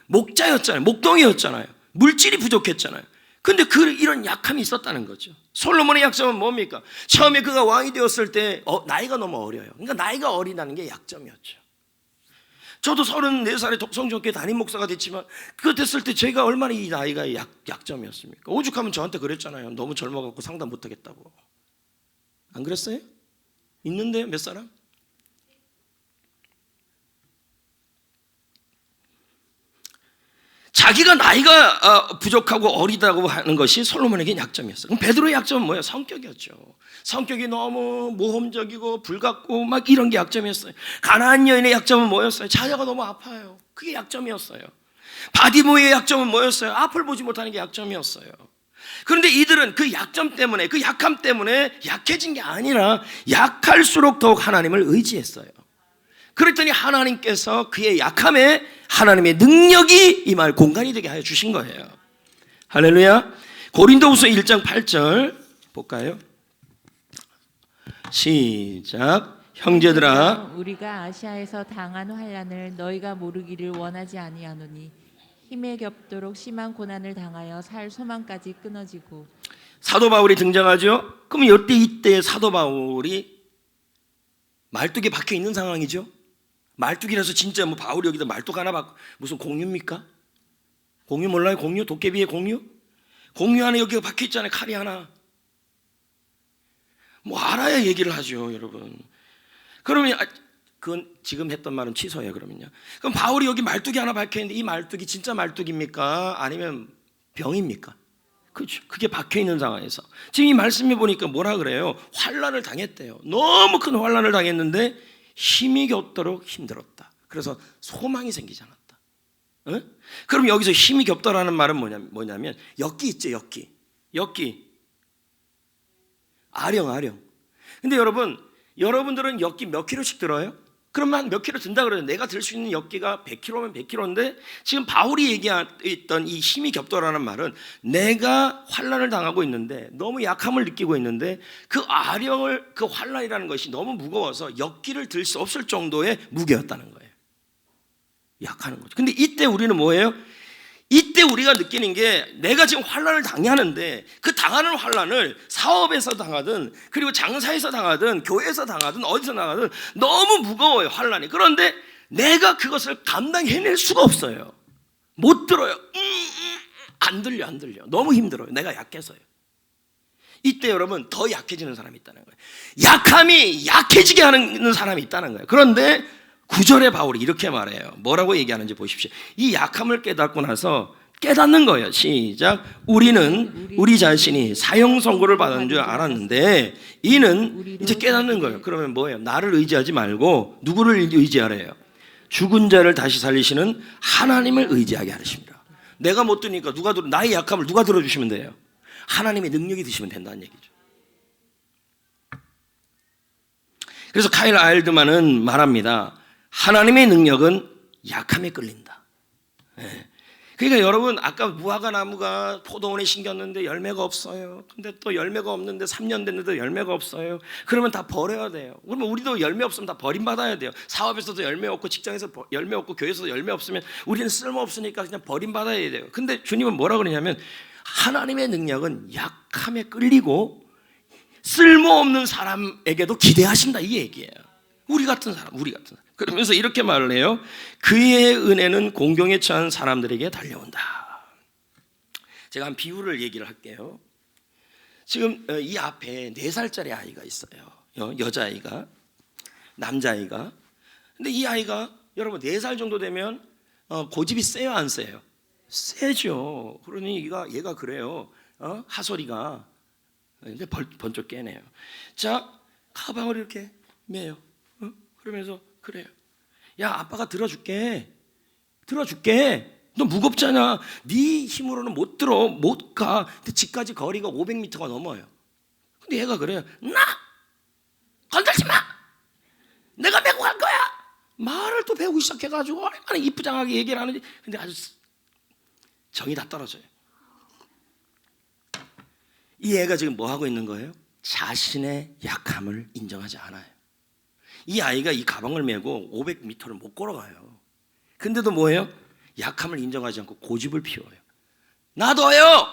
목자였잖아요. 목동이었잖아요. 물질이 부족했잖아요. 근데 이런 약함이 있었다는 거죠. 솔로몬의 약점은 뭡니까? 처음에 그가 왕이 되었을 때 나이가 너무 어려요. 그러니까 나이가 어리다는 게 약점이었죠. 저도 34살에 성전교회 담임 목사가 됐지만 그거 됐을 때 제가 얼마나 이 나이가 약점이었습니까? 오죽하면 저한테 그랬잖아요. 너무 젊어갖고 상담 못하겠다고. 안 그랬어요? 있는데요, 몇 사람? 자기가 나이가 부족하고 어리다고 하는 것이 솔로몬에게 약점이었어요. 그럼 베드로의 약점은 뭐예요? 성격이었죠. 성격이 너무 모험적이고 불같고 막 이런 게 약점이었어요. 가나안 여인의 약점은 뭐였어요? 자녀가 너무 아파요. 그게 약점이었어요. 바디모의 약점은 뭐였어요? 앞을 보지 못하는 게 약점이었어요. 그런데 이들은 그 약점 때문에, 그 약함 때문에 약해진 게 아니라 약할수록 더욱 하나님을 의지했어요. 그랬더니 하나님께서 그의 약함에 하나님의 능력이 임할 공간이 되게 하여 주신 거예요. 할렐루야. 고린도후서 1장 8절 볼까요? 시작. 형제들아, 우리가 아시아에서 당한 환난을 너희가 모르기를 원하지 아니하노니 힘에 겹도록 심한 고난을 당하여 살 소망까지 끊어지고. 사도 바울이 등장하죠. 그러면 이때 사도 바울이 말뚝에 박혀 있는 상황이죠. 말뚝이라서 진짜 뭐 바울이 여기다 말뚝 하나 박고 무슨 공유입니까? 공유 몰라요? 공유? 도깨비의 공유? 공유 안에 여기가 박혀 있잖아요. 칼이 하나. 뭐 알아야 얘기를 하죠, 여러분. 그러면 그건 지금 했던 말은 취소해요. 그러면요. 그럼 바울이 여기 말뚝이 하나 박혀 있는데 이 말뚝이 진짜 말뚝입니까? 아니면 병입니까? 그렇죠. 그게 박혀 있는 상황에서 지금 이 말씀에 보니까 뭐라 그래요? 환난을 당했대요. 너무 큰 환난을 당했는데 힘이 겹도록 힘들었다. 그래서 소망이 생기지 않았다. 응? 그럼 여기서 힘이 겹다라는 말은 뭐냐면 엮기 있죠, 엮기. 아령. 근데 여러분들은 엮기 몇 킬로씩 들어요? 그러면 몇 킬로 든다 그래요. 내가 들 수 있는 엮기가 100킬로면 100킬로인데 지금 바울이 얘기했던 이 힘이 겹도라는 말은 내가 환난을 당하고 있는데 너무 약함을 느끼고 있는데 그 아령을 그 환난이라는 것이 너무 무거워서 엮기를 들 수 없을 정도의 무게였다는 거예요. 약하는 거죠. 근데 이때 우리는 뭐예요? 이때 우리가 느끼는 게 내가 지금 환난을 당하는데 그 당하는 환난을 사업에서 당하든 그리고 장사에서 당하든 교회에서 당하든 어디서 당하든 너무 무거워요, 환난이. 그런데 내가 그것을 감당해낼 수가 없어요. 못 들어요. 안 들려. 너무 힘들어요. 내가 약해서요. 이때 여러분 더 약해지는 사람이 있다는 거예요. 약함이 약해지게 하는 사람이 있다는 거예요. 그런데 9절에 바울이 이렇게 말해요. 뭐라고 얘기하는지 보십시오. 이 약함을 깨닫고 나서 깨닫는 거예요. 시작. 우리는 우리 자신이 사형 선고를 받은 줄 알았는데 이는 이제 깨닫는 거예요. 그러면 뭐예요? 나를 의지하지 말고 누구를 의지하래요? 죽은 자를 다시 살리시는 하나님을 의지하게 하십니다. 내가 못 드니까 나의 약함을 누가 들어주시면 돼요? 하나님의 능력이 드시면 된다는 얘기죠. 그래서 카일 아일드만은 말합니다. 하나님의 능력은 약함에 끌린다. 그러니까 여러분 아까 무화과 나무가 포도원에 심겼는데 열매가 없어요. 근데 또 열매가 없는데 3년 됐는데 열매가 없어요. 그러면 다 버려야 돼요. 그러면 우리도 열매 없으면 다 버림받아야 돼요. 사업에서도 열매 없고 직장에서 열매 없고 교회에서도 열매 없으면 우리는 쓸모없으니까 그냥 버림받아야 돼요. 근데 주님은 뭐라 그러냐면 하나님의 능력은 약함에 끌리고 쓸모없는 사람에게도 기대하신다 이 얘기예요. 우리 같은 사람. 그러면서 이렇게 말을 해요. 그의 은혜는 공경에 처한 사람들에게 달려온다. 제가 한 비유를 얘기를 할게요. 지금 이 앞에 4살짜리 아이가 있어요. 여자아이가, 남자아이가. 근데 이 아이가 여러분 4살 정도 되면 고집이 세요, 안 세요? 세죠. 그러니 얘가 그래요. 하소리가 근데 번쩍 깨네요. 자, 가방을 이렇게 매요. 그러면서 그래요. 야, 아빠가 들어줄게. 너 무겁잖아. 네 힘으로는 못 가. 근데 집까지 거리가 500m가 넘어요. 근데 얘가 그래요. 나 건들지 마. 내가 메고 갈 거야. 말을 또 배우기 시작해가지고 얼마나 이쁘장하게 얘기를 하는지. 근데 아주 정이 다 떨어져요. 이 애가 지금 뭐 하고 있는 거예요? 자신의 약함을 인정하지 않아요. 이 아이가 이 가방을 메고 500m를 못 걸어가요. 근데도 뭐예요? 약함을 인정하지 않고 고집을 피워요. 놔둬요.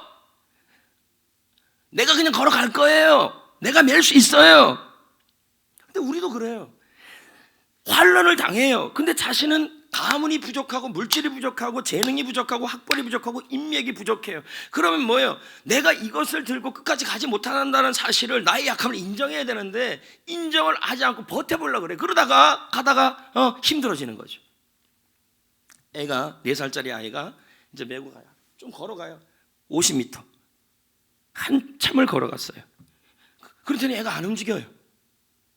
내가 그냥 걸어갈 거예요. 내가 맬 수 있어요. 근데 우리도 그래요. 환난을 당해요. 근데 자신은 가문이 부족하고 물질이 부족하고 재능이 부족하고 학벌이 부족하고 인맥이 부족해요. 그러면 뭐예요? 내가 이것을 들고 끝까지 가지 못한다는 사실을 나의 약함을 인정해야 되는데 인정을 하지 않고 버텨보려고 그래. 그러다가 가다가 힘들어지는 거죠. 애가 4살짜리 아이가 이제 메고 가요. 좀 걸어가요. 50m 한참을 걸어갔어요. 그랬더니 애가 안 움직여요.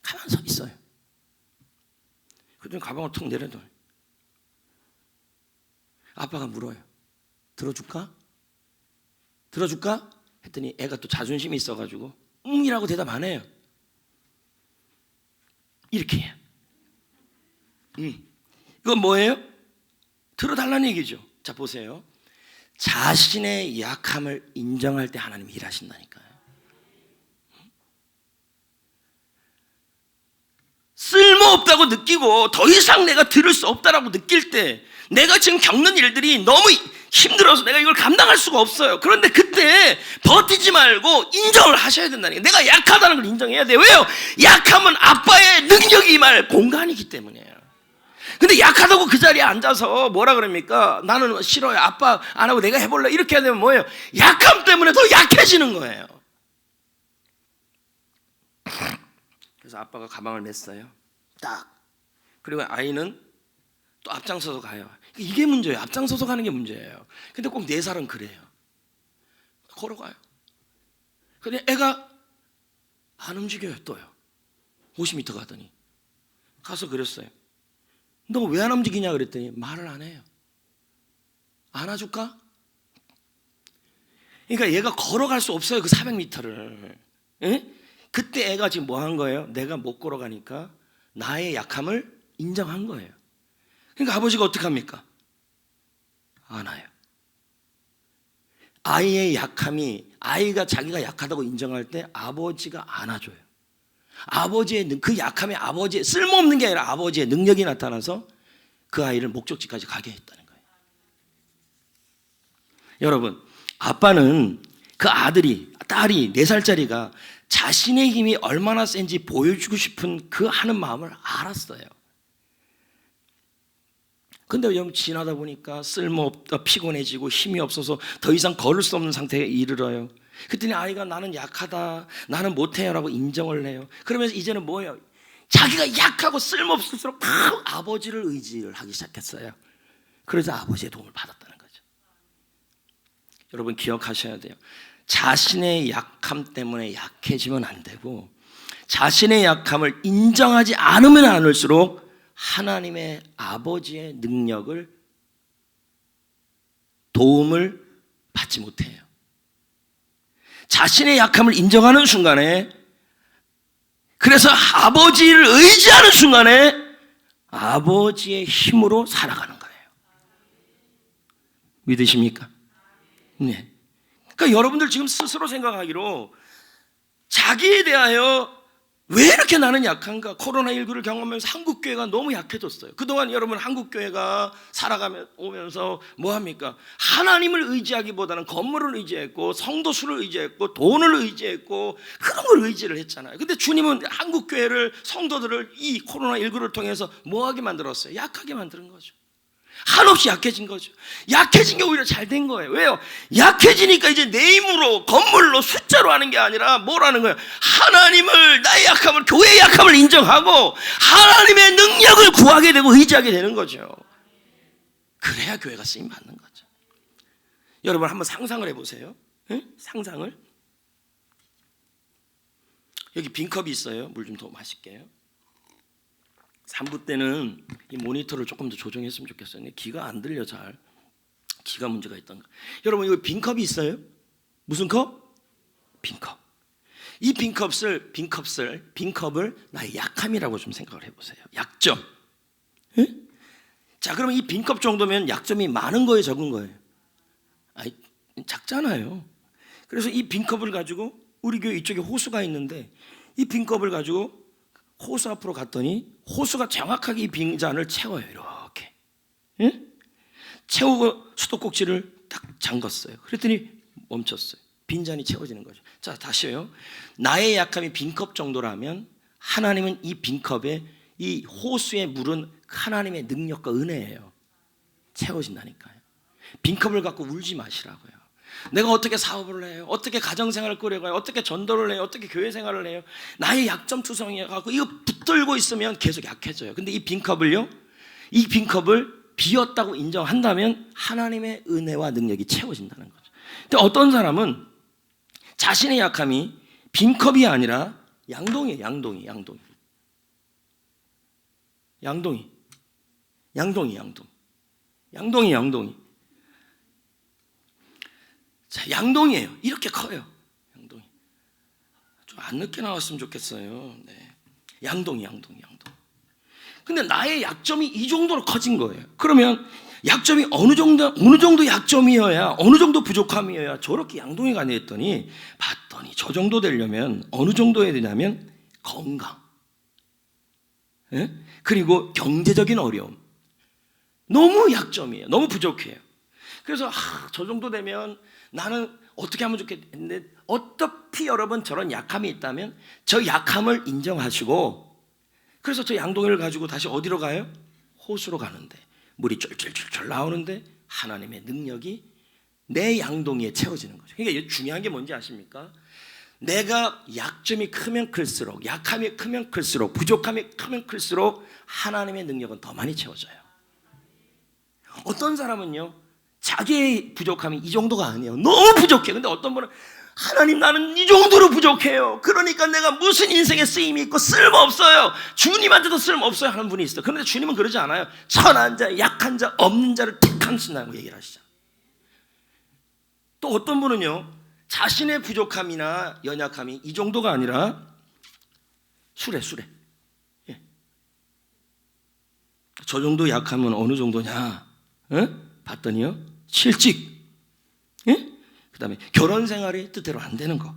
가만히 서 있어요. 그랬더니 가방을 툭 내려놔요. 아빠가 물어요. 들어줄까? 했더니 애가 또 자존심이 있어가지고 이라고 대답 안 해요. 이렇게 해요. 이건 뭐예요? 들어달라는 얘기죠. 자, 보세요. 자신의 약함을 인정할 때 하나님이 일하신다니까요. 쓸모없다고 느끼고 더 이상 내가 들을 수 없다라고 느낄 때 내가 지금 겪는 일들이 너무 힘들어서 내가 이걸 감당할 수가 없어요. 그런데 그때 버티지 말고 인정을 하셔야 된다는 거예요. 내가 약하다는 걸 인정해야 돼요. 왜요? 약하면 아빠의 능력이 임할 공간이기 때문이에요. 근데 약하다고 그 자리에 앉아서 뭐라 그럽니까? 나는 싫어요. 아빠 안 하고 내가 해볼래. 이렇게 되면 뭐예요? 약함 때문에 더 약해지는 거예요. 그래서 아빠가 가방을 맸어요. 딱. 그리고 아이는 또 앞장서서 가요. 이게 문제예요. 앞장서서 가는 게 문제예요. 근데 꼭 4살은 그래요. 걸어가요. 근데 애가 안 움직여요. 또요. 50m 가더니 가서 그랬어요. 너 왜 안 움직이냐 그랬더니 말을 안 해요. 안아줄까? 그러니까 얘가 걸어갈 수 없어요. 그 400m를. 그때 애가 지금 뭐 한 거예요? 내가 못 걸어가니까 나의 약함을 인정한 거예요. 그러니까 아버지가 어떻게 합니까? 안아요. 아이의 약함이, 아이가 자기가 약하다고 인정할 때 아버지가 안아줘요. 아버지의 그 약함이 아버지의, 쓸모없는 게 아니라 아버지의 능력이 나타나서 그 아이를 목적지까지 가게 했다는 거예요. 여러분, 아빠는 그 아들이, 딸이 4살짜리가 자신의 힘이 얼마나 센지 보여주고 싶은 그 하는 마음을 알았어요. 근데 여러분, 지나다 보니까 쓸모없다, 피곤해지고 힘이 없어서 더 이상 걸을 수 없는 상태에 이르러요. 그랬더니 아이가 나는 약하다, 나는 못해요 라고 인정을 해요. 그러면서 이제는 뭐예요? 자기가 약하고 쓸모없을수록 다 아버지를 의지를 하기 시작했어요. 그래서 아버지의 도움을 받았다는 거죠. 여러분, 기억하셔야 돼요. 자신의 약함 때문에 약해지면 안 되고, 자신의 약함을 인정하지 않으면 않을수록 하나님의 아버지의 능력을, 도움을 받지 못해요. 자신의 약함을 인정하는 순간에, 그래서 아버지를 의지하는 순간에 아버지의 힘으로 살아가는 거예요. 믿으십니까? 네. 그러니까 여러분들 지금 스스로 생각하기로 자기에 대하여 왜 이렇게 나는 약한가? 코로나19를 경험하면서 한국교회가 너무 약해졌어요. 그동안 여러분 한국교회가 살아가면서 뭐합니까? 하나님을 의지하기보다는 건물을 의지했고, 성도 수를 의지했고, 돈을 의지했고, 그런 걸 의지를 했잖아요. 근데 주님은 한국교회를, 성도들을 이 코로나19를 통해서 뭐하게 만들었어요? 약하게 만드는 거죠. 한없이 약해진 거죠. 약해진 게 오히려 잘 된 거예요. 왜요? 약해지니까 이제 내 힘으로, 건물로, 숫자로 하는 게 아니라 뭐라는 거예요? 하나님을, 나의 약함을, 교회의 약함을 인정하고 하나님의 능력을 구하게 되고 의지하게 되는 거죠. 그래야 교회가 쓰임 받는 거죠. 여러분 한번 상상을 해보세요. 응? 상상을. 여기 빈컵이 있어요. 물 좀 더 마실게요. 3부 때는 이 모니터를 조금 더 조정했으면 좋겠어요. 귀가 안 들려 잘. 귀가 문제가 있던가. 여러분, 이거 빈컵이 있어요? 무슨 컵? 빈컵. 이 빈컵을 나의 약함이라고 좀 생각을 해보세요. 약점. 응? 자, 그러면 이 빈컵 정도면 약점이 많은 거예요, 적은 거예요? 아니, 작잖아요. 그래서 이 빈컵을 가지고, 우리 교회 이쪽에 호수가 있는데 이 빈컵을 가지고 호수 앞으로 갔더니 호수가 정확하게 이 빈잔을 채워요. 이렇게. 응? 채우고 수도꼭지를 딱 잠갔어요. 그랬더니 멈췄어요. 빈잔이 채워지는 거죠. 자, 다시요. 나의 약함이 빈컵 정도라면 하나님은 이 빈컵에, 이 호수의 물은 하나님의 능력과 은혜예요. 채워진다니까요. 빈컵을 갖고 울지 마시라고요. 내가 어떻게 사업을 해요? 어떻게 가정생활을 꾸려가요? 어떻게 전도를 해요? 어떻게 교회생활을 해요? 나의 약점 투성이갖고 이거 붙들고 있으면 계속 약해져요. 근데 이 빈컵을요, 이 빈컵을 비었다고 인정한다면 하나님의 은혜와 능력이 채워진다는 거죠. 근데 어떤 사람은 자신의 약함이 빈컵이 아니라 양동이에요. 양동이. 자, 양동이에요. 이렇게 커요. 양동이. 좀 안 늦게 나왔으면 좋겠어요. 네. 양동이. 근데 나의 약점이 이 정도로 커진 거예요. 그러면 약점이 어느 정도 약점이어야, 어느 정도 부족함이어야 저렇게 양동이가 됐더니, 봤더니 저 정도 되려면 어느 정도 해야 되냐면 건강, 그리고 경제적인 어려움. 너무 약점이에요. 너무 부족해요. 그래서 저 정도 되면 나는 어떻게 하면 좋겠는데, 어차피 여러분 저런 약함이 있다면 저 약함을 인정하시고, 그래서 저 양동이를 가지고 다시 어디로 가요? 호수로 가는데 물이 쫄쫄쫄쫄 나오는데 하나님의 능력이 내 양동이에 채워지는 거죠. 그러니까 중요한 게 뭔지 아십니까? 내가 약점이 크면 클수록, 약함이 크면 클수록, 부족함이 크면 클수록 하나님의 능력은 더 많이 채워져요. 어떤 사람은요, 자기의 부족함이 이 정도가 아니에요. 너무 부족해. 근데 어떤 분은 하나님, 나는 이 정도로 부족해요. 그러니까 내가 무슨 인생에 쓰임이 있고 쓸모없어요. 주님한테도 쓸모없어요 하는 분이 있어요. 그런데 주님은 그러지 않아요. 천한 자, 약한 자, 없는 자를 택하신다고 얘기를 하시죠. 또 어떤 분은요, 자신의 부족함이나 연약함이 이 정도가 아니라 수레. 예. 저 정도 약함은 어느 정도냐? 봤더니요, 실직. 예? 그 다음에 결혼 생활이 뜻대로 안 되는 거.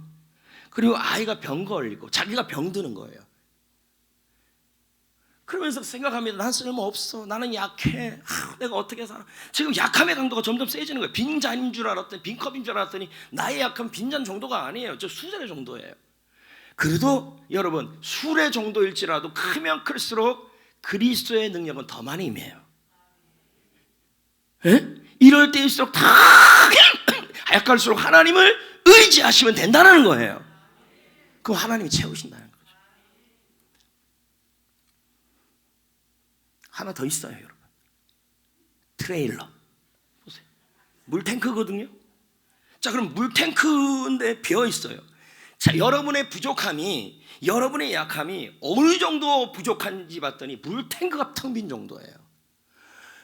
그리고 아이가 병 걸리고 자기가 병드는 거예요. 그러면서 생각합니다. 난 쓸모없어. 나는 약해. 내가 어떻게 살아. 지금 약함의 강도가 점점 세지는 거예요. 빈잔인 줄 알았더니, 빈컵인 줄 알았더니 나의 약함 빈잔 정도가 아니에요. 저 수레 정도예요. 그래도 여러분, 수레 정도일지라도 크면 클수록 그리스도의 능력은 더 많이 임해요. 예? 이럴 때일수록 다 약할수록 하나님을 의지하시면 된다는 거예요. 그럼 하나님이 채우신다는 거죠. 하나 더 있어요, 여러분. 트레일러. 보세요. 물탱크거든요. 자, 그럼 물탱크인데 비어 있어요. 자, 여러분의 부족함이, 여러분의 약함이 어느 정도 부족한지 봤더니 물탱크가 텅 빈 정도예요.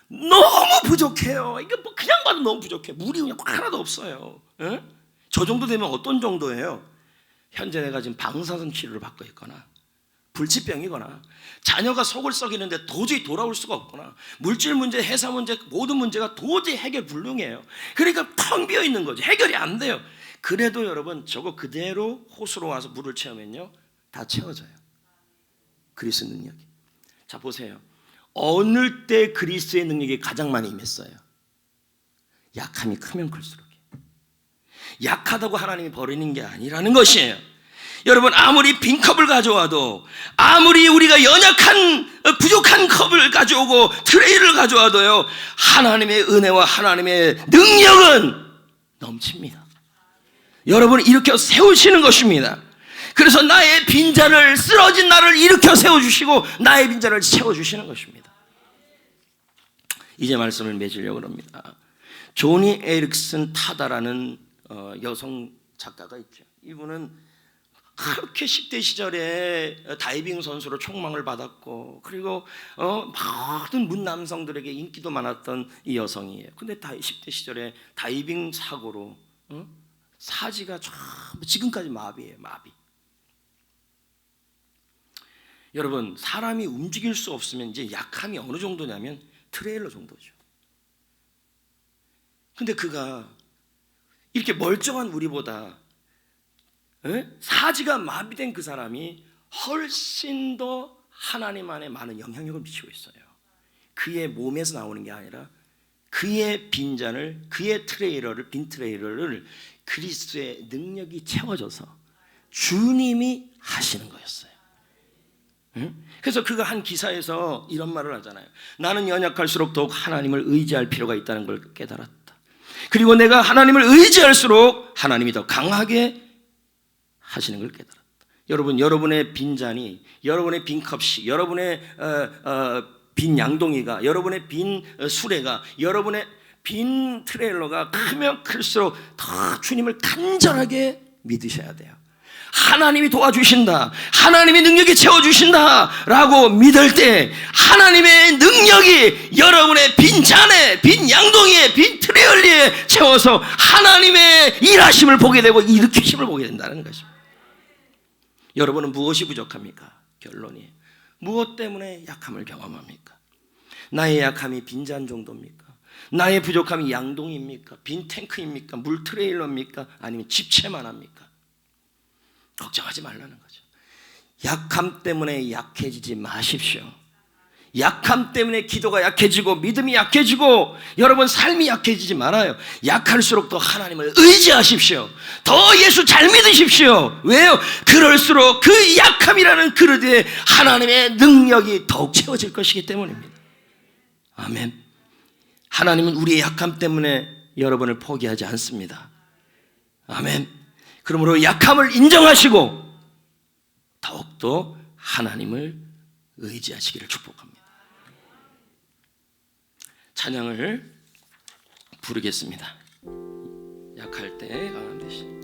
너무 부족해요. 이게 뭐 그냥 봐도 너무 부족해. 물이 그냥 하나도 없어요. 에? 저 정도 되면 어떤 정도예요? 현재 내가 지금 방사선 치료를 받고 있거나, 불치병이거나, 자녀가 속을 썩이는데 도저히 돌아올 수가 없거나, 물질 문제, 회사 문제, 모든 문제가 도저히 해결 불능해요. 그러니까 텅 비어 있는 거죠. 해결이 안 돼요. 그래도 여러분, 저거 그대로 호수로 와서 물을 채우면요, 다 채워져요. 그리스도 능력이. 자, 보세요. 어느 때 그리스도의 능력이 가장 많이 임했어요? 약함이 크면 클수록. 약하다고 하나님이 버리는 게 아니라는 것이에요. 여러분, 아무리 빈 컵을 가져와도, 아무리 우리가 연약한 부족한 컵을 가져오고 트레이를 가져와도요, 하나님의 은혜와 하나님의 능력은 넘칩니다. 여러분을 일으켜 세우시는 것입니다. 그래서 나의 빈잔을, 쓰러진 나를 일으켜 세워주시고 나의 빈잔을 채워주시는 것입니다. 이제 말씀을 맺으려고 합니다. 조니 에릭슨 타다라는 여성 작가가 있죠. 이분은 그렇게 10대 시절에 다이빙 선수로 촉망을 받았고, 그리고 모든 문남성들에게 인기도 많았던 이 여성이에요. 근데 10대 시절에 다이빙 사고로 사지가 지금까지 마비예요. 마비. 여러분, 사람이 움직일 수 없으면 이제 약함이 어느 정도냐면 트레일러 정도죠. 근데 그가 이렇게 멀쩡한 우리보다 사지가 마비된 그 사람이 훨씬 더 하나님 안에 많은 영향력을 미치고 있어요. 그의 몸에서 나오는 게 아니라 그의 빈잔을, 그의 트레일러를, 빈 트레일러를 그리스도의 능력이 채워줘서 주님이 하시는 거였어요. 그래서 그가 한 기사에서 이런 말을 하잖아요. 나는 연약할수록 더욱 하나님을 의지할 필요가 있다는 걸 깨달았다. 그리고 내가 하나님을 의지할수록 하나님이 더 강하게 하시는 걸 깨달았다. 여러분, 여러분의 빈잔이, 여러분의 빈 컵이, 여러분의 빈 양동이가, 여러분의 빈 수레가, 여러분의 빈 트레일러가 크면 클수록 더 주님을 간절하게 믿으셔야 돼요. 하나님이 도와주신다, 하나님의 능력이 채워주신다 라고 믿을 때 하나님의 능력이 여러분의 빈 잔에, 빈 양동이에, 빈 트레일러에 채워서 하나님의 일하심을 보게 되고 일으키심을 보게 된다는 것입니다. 여러분은 무엇이 부족합니까? 결론이 무엇 때문에 약함을 경험합니까? 나의 약함이 빈잔 정도입니까? 나의 부족함이 양동입니까? 빈 탱크입니까? 물 트레일러입니까? 아니면 집채만 합니까? 걱정하지 말라는 거죠. 약함 때문에 약해지지 마십시오. 약함 때문에 기도가 약해지고 믿음이 약해지고 여러분 삶이 약해지지 말아요. 약할수록 더 하나님을 의지하십시오. 더 예수 잘 믿으십시오. 왜요? 그럴수록 그 약함이라는 그릇에 하나님의 능력이 더욱 채워질 것이기 때문입니다. 아멘. 하나님은 우리의 약함 때문에 여러분을 포기하지 않습니다. 아멘. 그러므로 약함을 인정하시고 더욱더 하나님을 의지하시기를 축복합니다. 찬양을 부르겠습니다. 약할 때 강한 대신.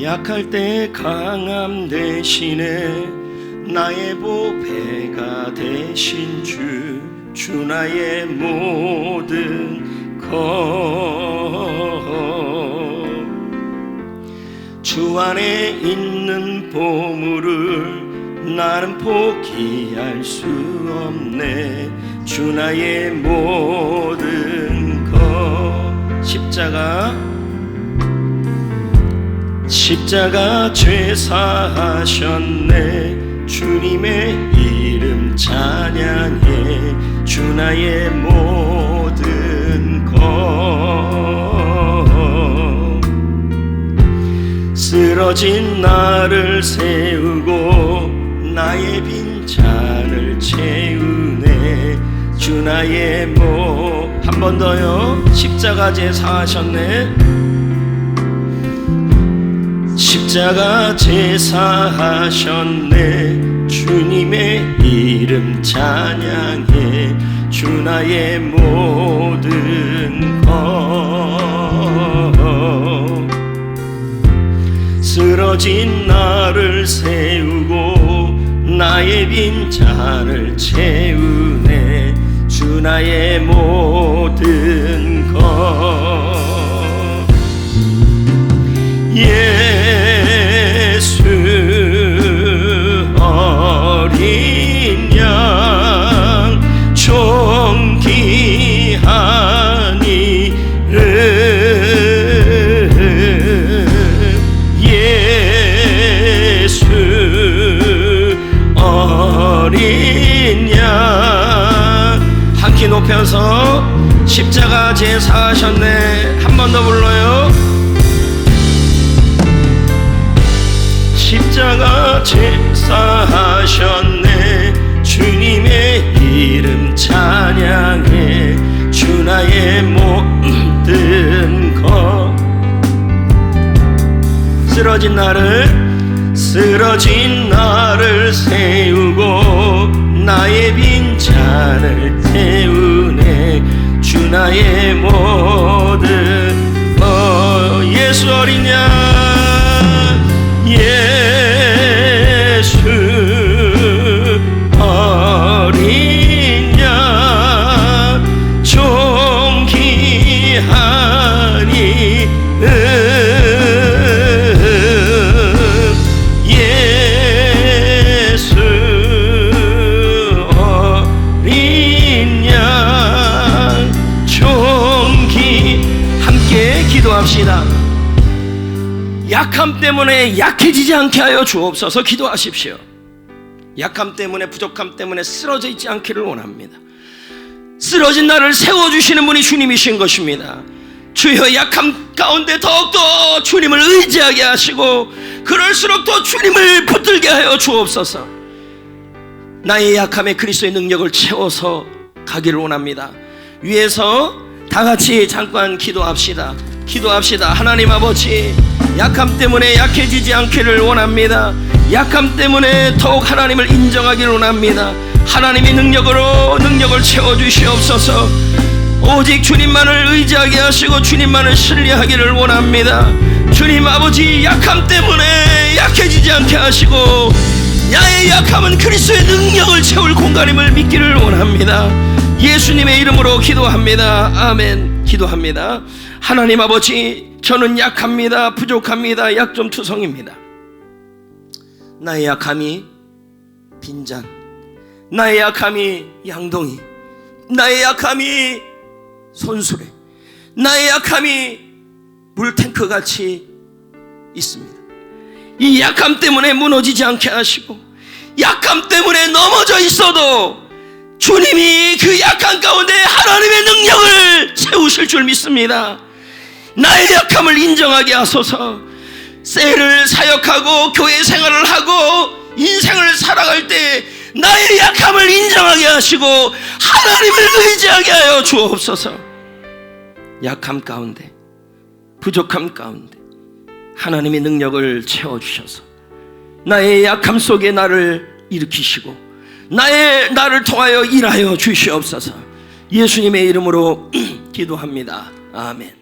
약할 때 강함 대신에 나의 보배가 되신 주 나의 모든 것 주 안에 있는 보물을 나는 포기할 수 없네. 주 나의 모든 것 십자가 죄사하셨네. 주님의 이름 찬양해. 주 나의 모든 것 쓰러진 나를 세우고 나의 빈잔을 채우네. 주 나의 한 번 더요. 십자가 제사하셨네. 십자가 제사하셨네. 주님의 이름 찬양해. 주 나의 모든 것 쓰러진 나를 세우고 나의 빈잔을 채우네. 주 나의 모든 것 예수 어린 양 존귀한 이름 예수 어린 양 한 키 높여서 십자가 제사하셨네. 한 번 더 불러요. 십자가 제사하셨네. 주님의 이름 찬양해. 주 나의 모든 것 쓰러진 나를 세우고 나의 빈잔을 태우네. 주 나의 모든 예수 어린 양 예수 어린 양 존귀한 이름 예수 어린 양 함께 기도합시다. 약함 때문에 약해지지 않게 하여 주옵소서. 기도하십시오. 약함 때문에 부족함 때문에 쓰러져 있지 않기를 원합니다. 쓰러진 나를 세워주시는 분이 주님이신 것입니다. 주여 약함 가운데 더욱더 주님을 의지하게 하시고 그럴수록 더 주님을 붙들게 하여 주옵소서. 나의 약함에 그리스도의 능력을 채워서 가기를 원합니다. 위에서 다 같이 잠깐 기도합시다. 하나님 아버지, 약함 때문에 약해지지 않기를 원합니다. 약함 때문에 더욱 하나님을 인정하기를 원합니다. 하나님의 능력을 채워주시옵소서. 오직 주님만을 의지하게 하시고 주님만을 신뢰하기를 원합니다. 주님 아버지, 약함 때문에 약해지지 않게 하시고 나의 약함은 그리스도의 능력을 채울 공간임을 믿기를 원합니다. 예수님의 이름으로 기도합니다. 아멘. 기도합니다. 하나님 아버지, 저는 약합니다. 부족합니다. 약점투성입니다. 나의 약함이 빈잔, 나의 약함이 양동이, 나의 약함이 손수레, 나의 약함이 물탱크 같이 있습니다. 이 약함 때문에 무너지지 않게 하시고, 약함 때문에 넘어져 있어도 주님이 그 약함 가운데 하나님의 능력을 채우실 줄 믿습니다. 나의 약함을 인정하게 하소서. 셀을 사역하고 교회 생활을 하고 인생을 살아갈 때 나의 약함을 인정하게 하시고 하나님을 의지하게 하여 주옵소서. 약함 가운데, 부족함 가운데 하나님의 능력을 채워주셔서 나의 약함 속에 나를 일으키시고 나를 통하여 일하여 주시옵소서. 예수님의 이름으로 기도합니다. 아멘.